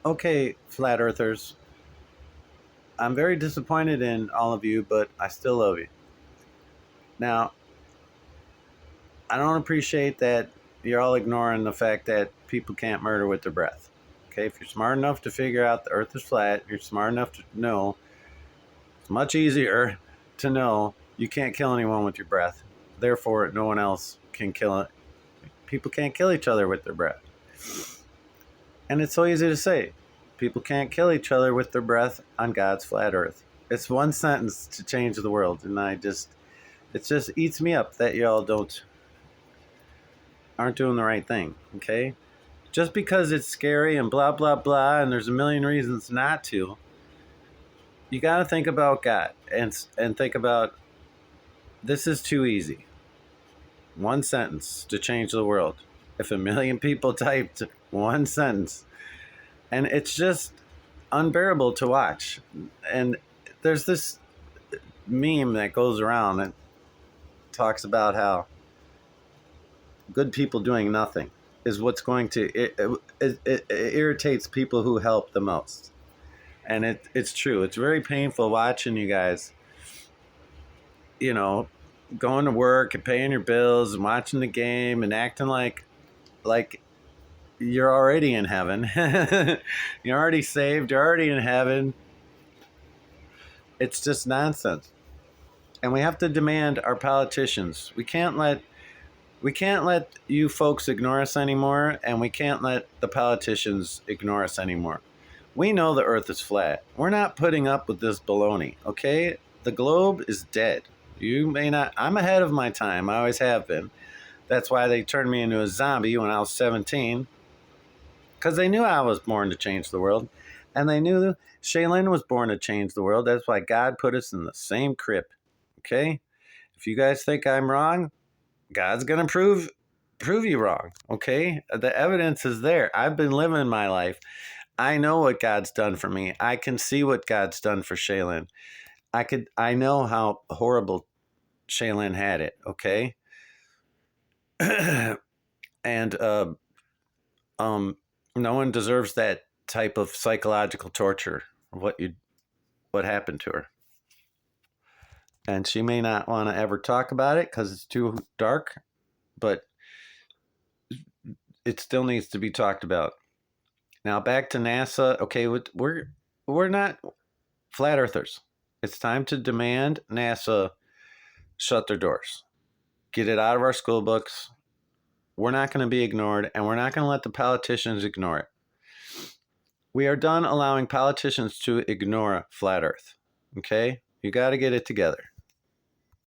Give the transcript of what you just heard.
Okay, flat earthers, I'm very disappointed in all of you, but I still love you. Now, I don't appreciate that you're all ignoring the fact that people can't murder with their breath. Okay, if you're smart enough to figure out the earth is flat, you're smart enough to know it's much easier to know you can't kill anyone with your breath. Therefore, no one else can kill it. People can't kill each other with their breath. And it's so easy to say. People can't kill each other with their breath on God's flat earth. It's one sentence to change the world, and it just eats me up that y'all aren't doing the right thing. Okay, just because it's scary and blah blah blah, and there's a million reasons not to. You got to think about God and think about this is too easy. One sentence to change the world. If a million people typed one sentence, and it's just unbearable to watch. And there's this meme that goes around that talks about how good people doing nothing is what's going to it irritates people who help the most. And it's true. It's very painful watching you guys, you know, going to work and paying your bills and watching the game and acting like you're already in heaven. You're already saved, you're already in heaven. It's just nonsense. And we have to demand our politicians. We can't let you folks ignore us anymore, and we can't let the politicians ignore us anymore. We know the earth is flat. We're not putting up with this baloney, okay? The globe is dead. You may not, I'm ahead of my time. I always have been. That's why they turned me into a zombie when I was 17, because they knew I was born to change the world. And they knew Shaylin was born to change the world. That's why God put us in the same crib, okay? If you guys think I'm wrong, God's gonna prove you wrong. Okay, the evidence is there. I've been living my life. I know what God's done for me. I can see what God's done for Shaylin. I know how horrible Shaylin had it. Okay, and no one deserves that type of psychological torture. What happened to her, and she may not want to ever talk about it because it's too dark. But it still needs to be talked about. Now back to NASA. Okay, we're not flat earthers. It's time to demand NASA shut their doors. Get it out of our school books. We're not going to be ignored, and we're not going to let the politicians ignore it. We are done allowing politicians to ignore flat earth. Okay? You got to get it together.